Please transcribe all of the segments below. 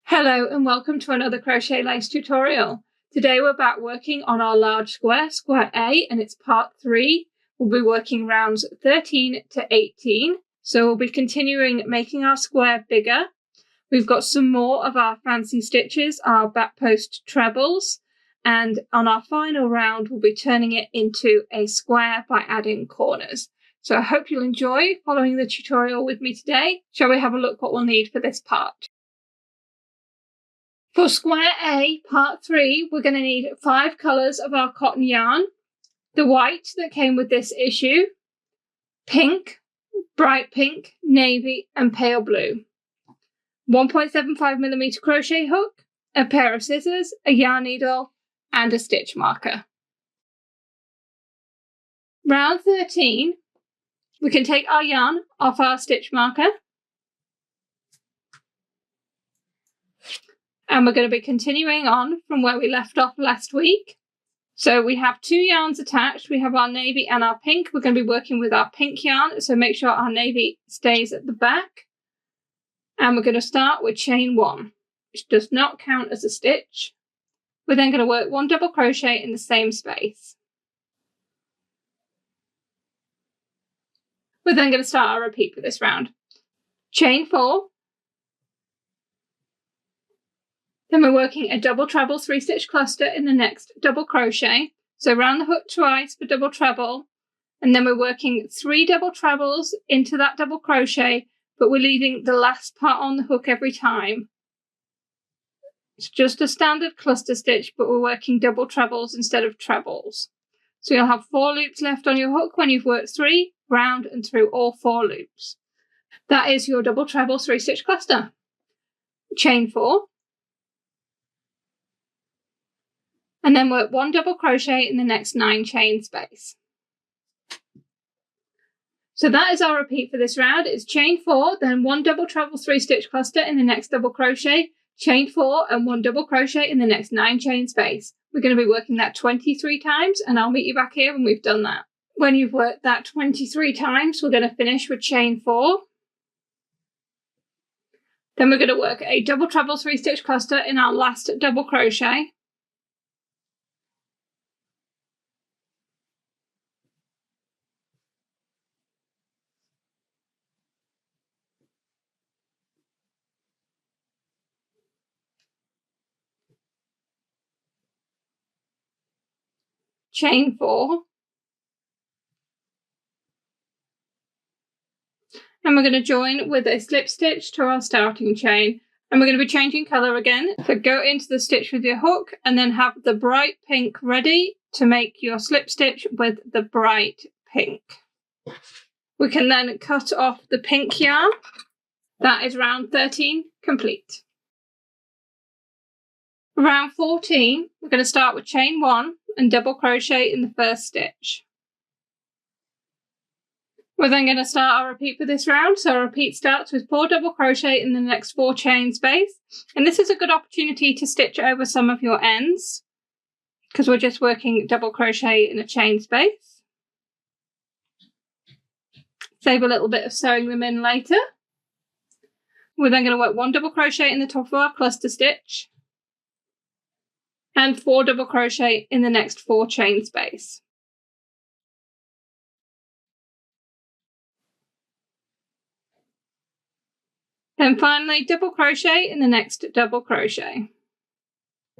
Hello and welcome to another crochet lace tutorial. Today we're back working on our large square, square A, and it's part 3. We'll be working rounds 13 to 18. So we'll be continuing making our square bigger. We've got some more of our fancy stitches, our back post trebles, and on our final round we'll be turning it into a square by adding corners. So I hope you'll enjoy following the tutorial with me today. Shall we have a look what we'll need for this part? For square A, part 3, we're going to need 5 colours of our cotton yarn. The white that came with this issue, pink, bright pink, navy and pale blue. 1.75mm crochet hook, a pair of scissors, a yarn needle and a stitch marker. Round 13, we can take our yarn off our stitch marker. And we're going to be continuing on from where we left off last week. So we have 2 yarns attached. We have our navy and our pink. We're going to be working with our pink yarn, so make sure our navy stays at the back. And we're going to start with chain 1, which does not count as a stitch. We're then going to work 1 double crochet in the same space. We're then going to start our repeat for this round. Chain 4. Then we're working a double treble 3-stitch cluster in the next double crochet. So round the hook twice for double treble, and then we're working 3 double trebles into that double crochet, but we're leaving the last part on the hook every time. It's just a standard cluster stitch, but we're working double trebles instead of trebles. So you'll have 4 loops left on your hook when you've worked 3, round and through all 4 loops. That is your double treble 3-stitch cluster. Chain 4. And then work 1 double crochet in the next 9 chain space. So that is our repeat for this round. It's chain 4, then 1 double treble 3-stitch cluster in the next double crochet, chain 4 and 1 double crochet in the next 9 chain space. We're going to be working that 23 times, and I'll meet you back here when we've done that. When you've worked that 23 times, we're going to finish with chain 4. Then we're going to work a double treble 3-stitch cluster in our last double crochet. Chain 4, and we're going to join with a slip stitch to our starting chain, and we're going to be changing colour again. So go into the stitch with your hook and then have the bright pink ready to make your slip stitch with the bright pink. We can then cut off the pink yarn. That is round 13 complete. Round 14, we're going to start with chain 1 and double crochet in the first stitch. We're then going to start our repeat for this round. So our repeat starts with 4 double crochet in the next 4 chain space. And this is a good opportunity to stitch over some of your ends, because we're just working double crochet in a chain space. Save a little bit of sewing them in later. We're then going to work 1 double crochet in the top of our cluster stitch, and 4 double crochet in the next 4 chain space. Then finally double crochet in the next double crochet.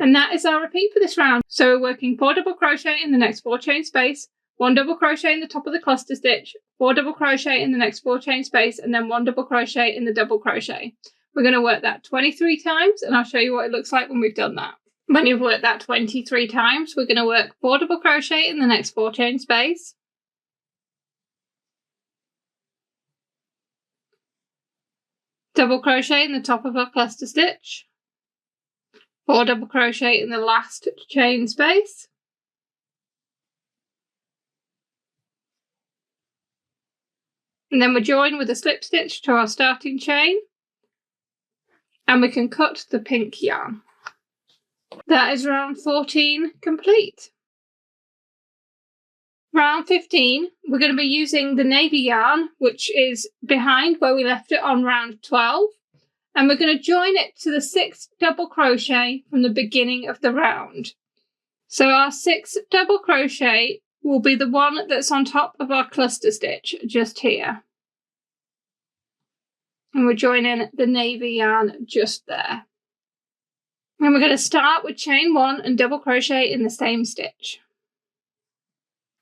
And that is our repeat for this round. So we're working 4 double crochet in the next 4 chain space, 1 double crochet in the top of the cluster stitch, 4 double crochet in the next 4 chain space, and then 1 double crochet in the double crochet. We're going to work that 23 times, and I'll show you what it looks like when we've done that. When you've worked that 23 times, we're going to work 4 double crochet in the next 4 chain space, double crochet in the top of our cluster stitch, 4 double crochet in the last chain space, and then we join with a slip stitch to our starting chain, and we can cut the pink yarn. That is round 14 complete. Round 15, we're going to be using the navy yarn, which is behind where we left it on round 12. and we're going to join it to the 6th double crochet from the beginning of the round. So our 6th double crochet will be the one that's on top of our cluster stitch just here. And we're joining the navy yarn just there. And we're going to start with chain 1 and double crochet in the same stitch.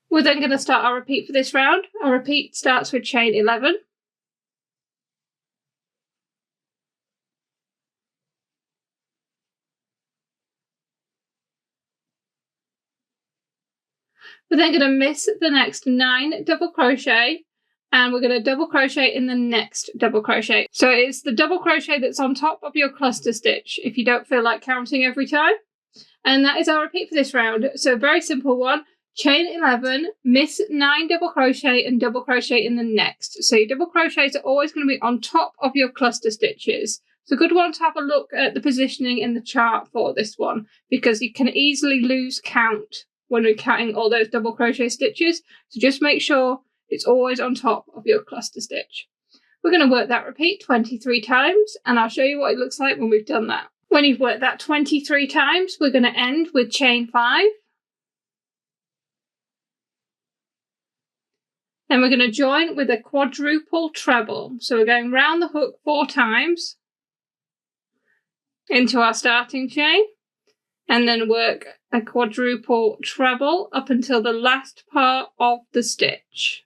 We're then going to start our repeat for this round. Our repeat starts with chain 11. We're then going to miss the next 9 double crochet, and we're going to double crochet in the next double crochet. So it's the double crochet that's on top of your cluster stitch if you don't feel like counting every time. And that is our repeat for this round. So a very simple one. Chain 11, miss 9 double crochet and double crochet in the next. So your double crochets are always going to be on top of your cluster stitches. It's a good one to have a look at the positioning in the chart for this one, because you can easily lose count when we're counting all those double crochet stitches. So just make sure it's always on top of your cluster stitch. We're going to work that repeat 23 times, and I'll show you what it looks like when we've done that. When you've worked that 23 times, we're going to end with chain 5. Then we're going to join with a quadruple treble. So we're going round the hook 4 times into our starting chain, and then work a quadruple treble up until the last part of the stitch.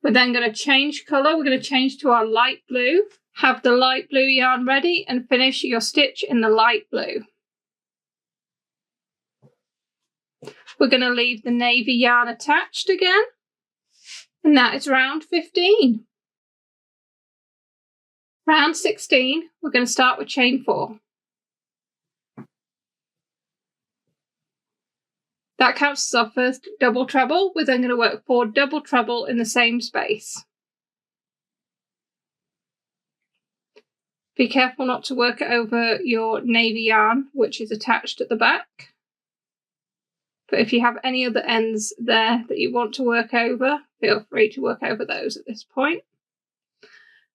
We're then going to change colour. We're going to change to our light blue. Have the light blue yarn ready and finish your stitch in the light blue. We're going to leave the navy yarn attached again, and that is round 15. Round 16, we're going to start with chain 4. That counts as our first double treble. We're then going to work 4 double treble in the same space. Be careful not to work it over your navy yarn, which is attached at the back. But if you have any other ends there that you want to work over, feel free to work over those at this point.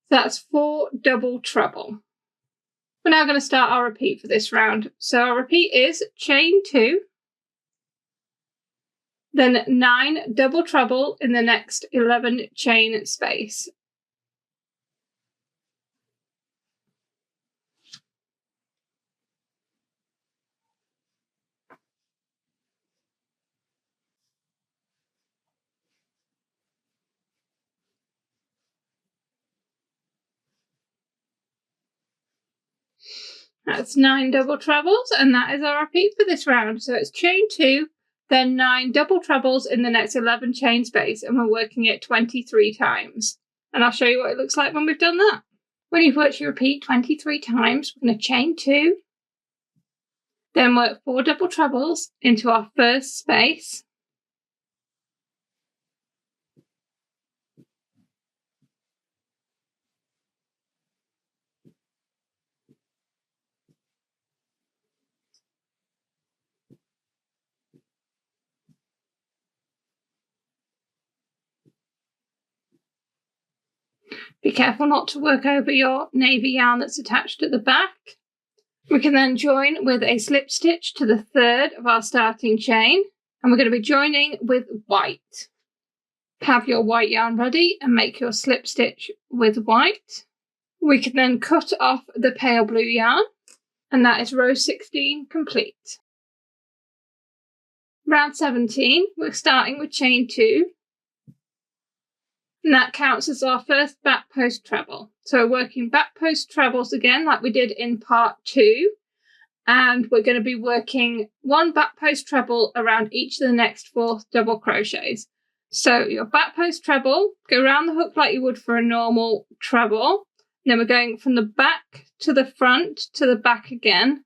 That's 4 double treble. We're now going to start our repeat for this round. So our repeat is chain 2, then 9 double treble in the next 11 chain space. That's 9 double trebles, and that is our repeat for this round. So it's chain 2, then 9 double trebles in the next 11 chain space, and we're working it 23 times. And I'll show you what it looks like when we've done that. When you've worked your repeat 23 times, we're going to chain 2, then work 4 double trebles into our first space. Be careful not to work over your navy yarn that's attached at the back. We can then join with a slip stitch to the 3rd of our starting chain, and we're going to be joining with white. Have your white yarn ready and make your slip stitch with white. We can then cut off the pale blue yarn, and that is row 16 complete. Round 17, we're starting with chain 2. And that counts as our first back post treble. So we're working back post trebles again, like we did in part 2. And we're going to be working 1 back post treble around each of the next 4 double crochets. So your back post treble, go around the hook like you would for a normal treble. And then we're going from the back to the front to the back again,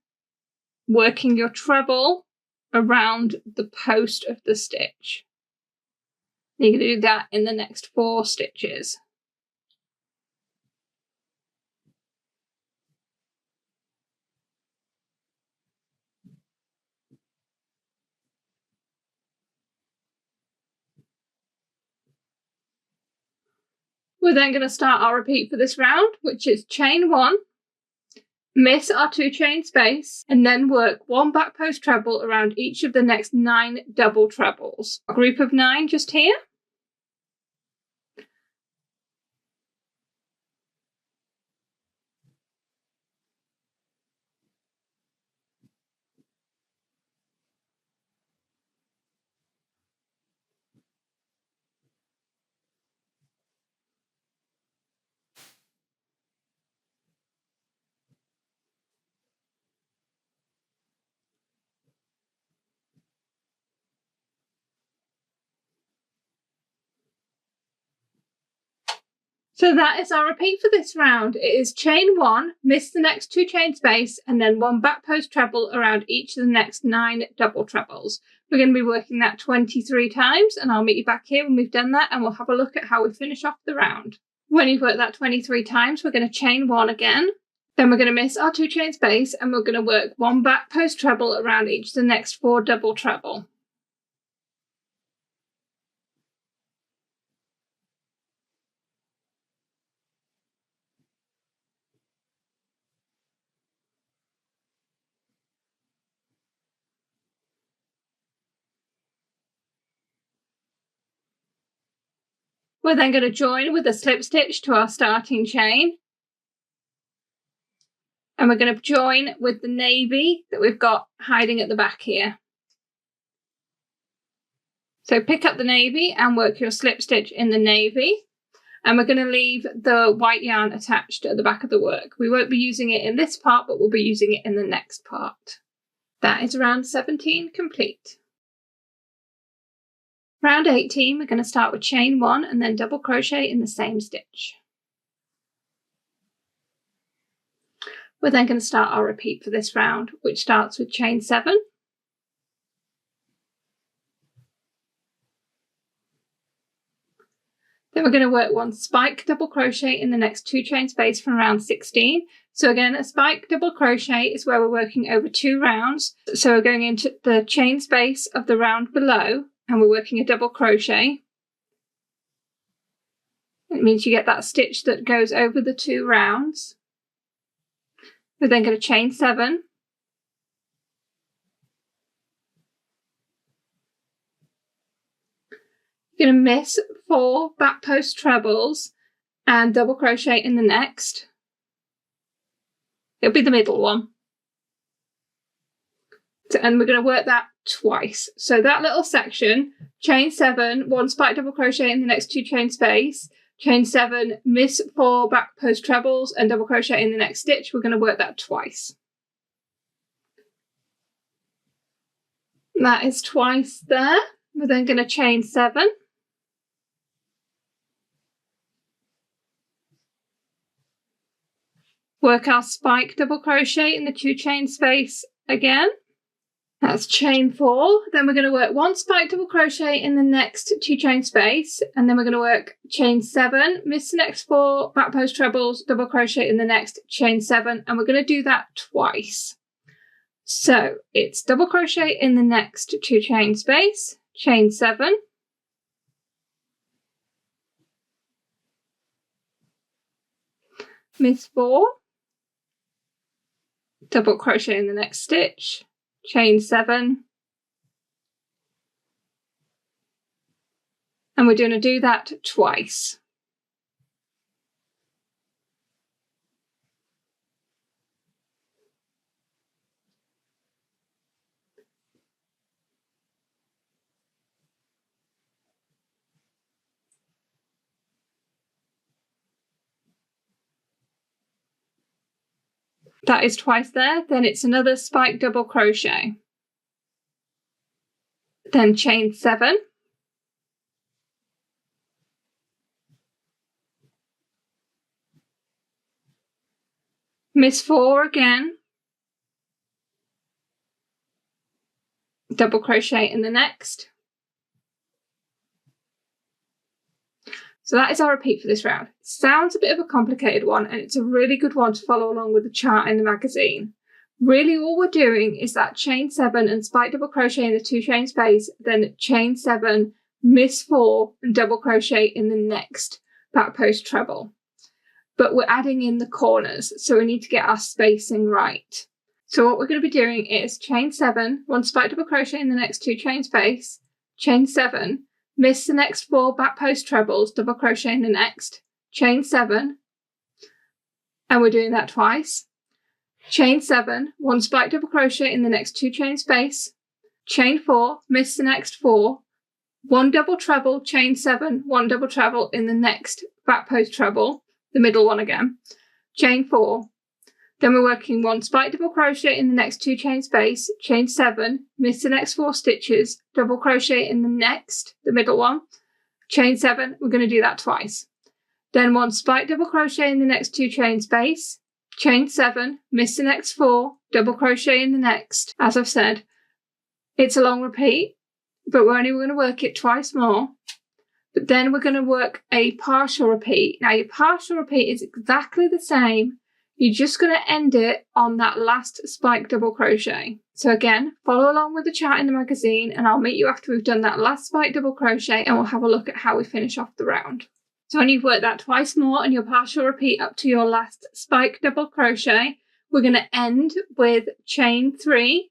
working your treble around the post of the stitch. You can do that in the next 4 stitches. We're then going to start our repeat for this round, which is chain 1, miss our 2 chain space, and then work 1 back post treble around each of the next 9 double trebles. A group of 9 just here. So that is our repeat for this round. It is chain 1, miss the next 2 chain space, and then 1 back post treble around each of the next 9 double trebles. We're going to be working that 23 times, and I'll meet you back here when we've done that, and we'll have a look at how we finish off the round. When you've worked that 23 times, we're going to chain 1 again. Then we're going to miss our 2 chain space, and we're going to work 1 back post treble around each of the next 4 double treble. We're then going to join with a slip stitch to our starting chain. And we're going to join with the navy that we've got hiding at the back here. So pick up the navy and work your slip stitch in the navy. And we're going to leave the white yarn attached at the back of the work. We won't be using it in this part, but we'll be using it in the next part. That is round 17 complete. Round 18, we're going to start with chain 1 and then double crochet in the same stitch. We're then going to start our repeat for this round, which starts with chain 7. Then we're going to work 1 spike double crochet in the next 2 chain space from round 16. So again, a spike double crochet is where we're working over 2 rounds. So we're going into the chain space of the round below, and we're working a double crochet. It means you get that stitch that goes over the 2 rounds. We're then going to chain 7. You're going to miss 4 back post trebles and double crochet in the next. It'll be the middle one. And we're going to work that twice. So that little section, chain 7, 1 spike double crochet in the next 2 chain space, chain 7, miss 4 back post trebles and double crochet in the next stitch. We're going to work that twice. That is twice there. We're then going to chain 7. Work our spike double crochet in the 2 chain space again. That's chain 4. Then we're going to work 1 spike double crochet in the next 2 chain space, and then we're going to work chain 7, miss the next 4 back post trebles, double crochet in the next chain 7, and we're going to do that twice. So it's double crochet in the next 2 chain space, chain 7, miss 4, double crochet in the next stitch, chain 7, and we're going to do that twice. That is twice there. Then it's another spike double crochet. Then chain 7. Miss 4 again. Double crochet in the next. So that is our repeat for this round. It sounds a bit of a complicated one, and it's a really good one to follow along with the chart in the magazine. Really all we're doing is that chain 7 and spike double crochet in the 2 chain space, then chain 7, miss 4 and double crochet in the next back post treble. but we're adding in the corners, so we need to get our spacing right. So what we're going to be doing is chain 7, 1 spike double crochet in the next 2 chain space, chain 7, miss the next 4 back post trebles, double crochet in the next, chain 7, and we're doing that twice, chain 7, 1 spike double crochet in the next 2 chain space, chain 4, miss the next 4, 1 double treble, chain 7, 1 double treble in the next back post treble, the middle one again, chain 4, then we're working 1 spike double crochet in the next 2 chain space, chain 7, miss the next 4 stitches, double crochet in the next, the middle one, chain 7, we're going to do that twice. Then 1 spike double crochet in the next 2 chain space, chain 7, miss the next 4, double crochet in the next. As I've said, it's a long repeat, but we're only going to work it twice more. But then we're going to work a partial repeat. Now your partial repeat is exactly the same. You're just going to end it on that last spike double crochet. So again, follow along with the chart in the magazine and I'll meet you after we've done that last spike double crochet and we'll have a look at how we finish off the round. So when you've worked that twice more and your partial repeat up to your last spike double crochet, we're going to end with chain 3.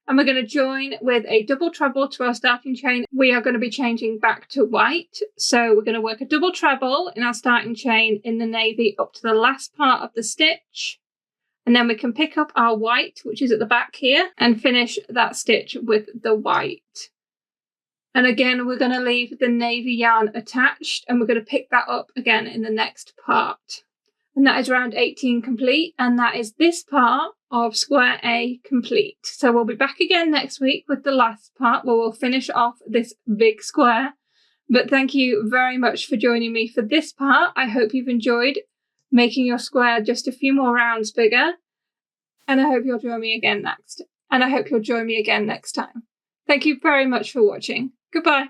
And we're going to join with a double treble to our starting chain. We are going to be changing back to white. So we're going to work a double treble in our starting chain in the navy up to the last part of the stitch. And then we can pick up our white, which is at the back here, and finish that stitch with the white. And again, we're going to leave the navy yarn attached and we're going to pick that up again in the next part. And that is round 18 complete, and that is this part of square A complete. So we'll be back again next week with the last part where we'll finish off this big square. But thank you very much for joining me for this part. I hope you've enjoyed making your square just a few more rounds bigger. And I hope you'll join me again next. And I hope you'll join me again next time. Thank you very much for watching. Goodbye.